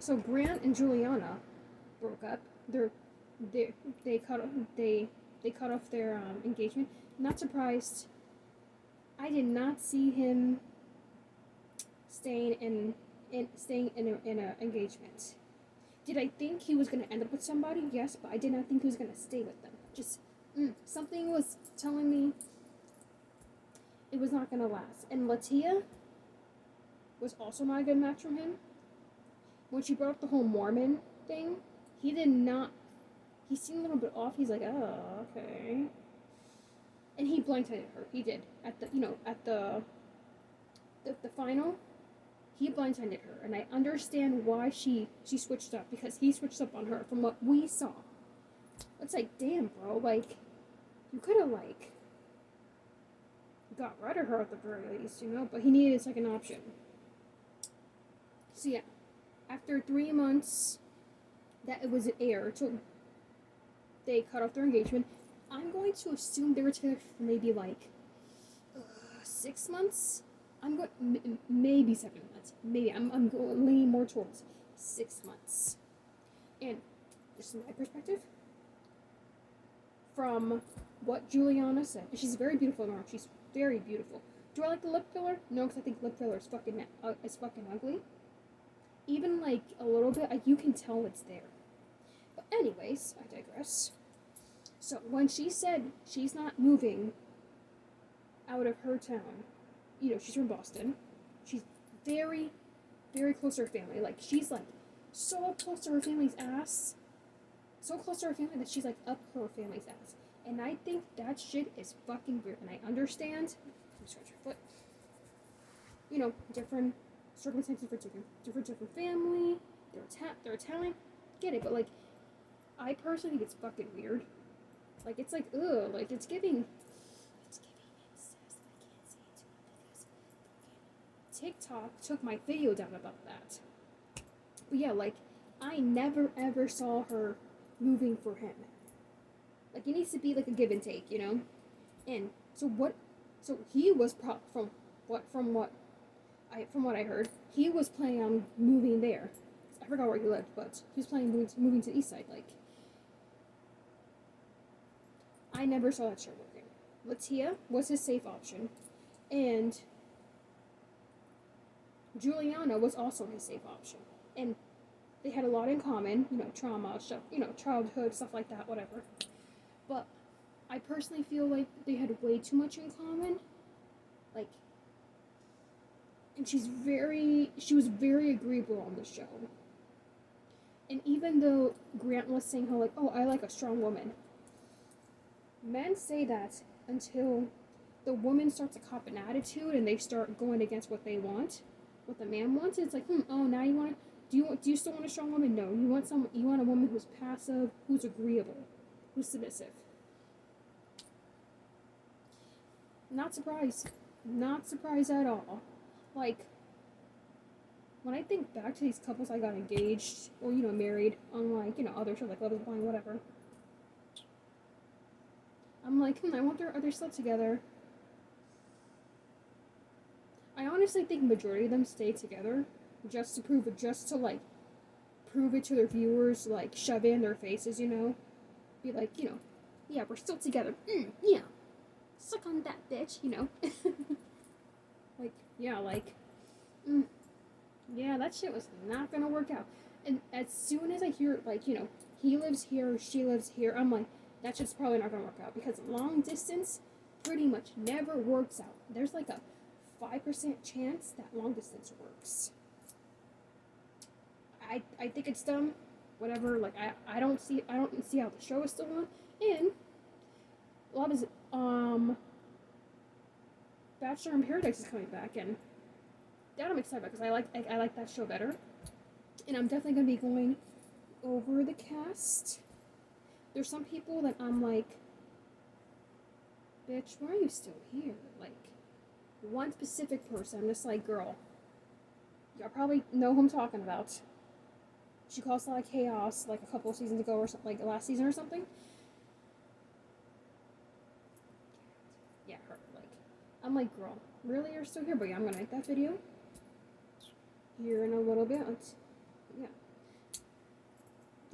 So Grant and Juliana broke up. They're they they cut they cut off their engagement. Not surprised. I did not see him staying in a engagement. Did I think he was gonna end up with somebody? Yes, but I did not think he was gonna stay with them. Just something was telling me it was not gonna last. And Latia was also not a good match from him. When she brought up the whole Mormon thing, he did not. He seemed a little bit off. He's like, oh, okay. And he blindsided her. He did at the final. He blindsided her, and I understand why she switched up, because he switched up on her from what we saw. It's like, damn, bro, like, you could have, like, got rid of her at the very least, you know, but he needed a second option. So yeah, after 3 months that it was aired, so they cut off their engagement. I'm going to assume they were together for maybe like 6 months. I'm going maybe 7 months. Maybe I'm going leaning more towards 6 months. And this is my perspective from what Juliana said. She's very beautiful now. She's very beautiful. Do I like the lip filler? No, because I think lip filler is fucking ugly. Even like a little bit, you can tell it's there. But anyways, I digress. So when she said she's not moving out of her town, you know, she's from Boston. She's very, very close to her family. Like, she's like so close to her family's ass. So close to her family that she's like up her family's ass. And I think that shit is fucking weird. And I understand. I'm scratching your foot. You know, different circumstances for different family. They're Italian. Get it, but like, I personally think it's fucking weird. Like, it's like, ugh, like, it's giving incest. I can't say it because TikTok took my video down about that. But yeah, like, I never ever saw her moving for him. Like, it needs to be like a give and take, you know? And so he was from what I heard, he was planning on moving there. I forgot where he lived, but he was planning on moving to the east side, like. I never saw that shit working. Latia was his safe option, and Juliana was also his safe option. And they had a lot in common, you know, trauma, stuff, you know, childhood, stuff like that, whatever. But I personally feel like they had way too much in common. Like, and she was very agreeable on the show. And even though Grant was saying how, like, oh, I like a strong woman, men say that until the woman starts to cop an attitude and they start going against what they want, what the man wants. It's like, oh, now you want to, do you still want a strong woman? No, you want a woman who's passive, who's agreeable, who's submissive. Not surprised at all. Like, when I think back to these couples I got engaged or, you know, married on, like, you know, other shows like Love is Blind, whatever, I'm like, I wonder, are they still together? I honestly think majority of them stay together just to prove it to their viewers, like, shove it in their faces, you know? Be like, you know, yeah, we're still together. Yeah. Suck on that, bitch, you know? Like, yeah, like, yeah, that shit was not gonna work out. And as soon as I hear, like, you know, he lives here, she lives here, I'm like, that shit's probably not gonna work out, because long distance pretty much never works out. There's like a 5% chance that long distance works. I think it's dumb. Whatever, like, I don't see how the show is still on. And a lot of Bachelor in Paradise is coming back, and that I'm excited about, because I like that show better. And I'm definitely gonna be going over the cast. There's some people that I'm like, bitch, why are you still here? Like, one specific person, I'm just like, girl, y'all probably know who I'm talking about. She caused a lot of chaos, like, a couple of seasons ago, or something, like, last season or something. Yeah, her, like, I'm like, girl, really, you're still here? But yeah, I'm gonna make that video here in a little bit. Yeah.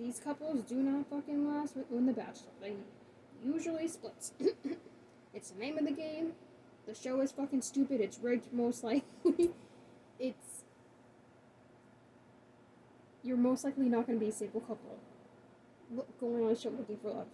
these couples do not fucking last in The Bachelor. They usually splits. It's the name of the game. The show is fucking stupid. It's rigged, most likely. You're most likely not going to be a stable couple going on a show looking for love.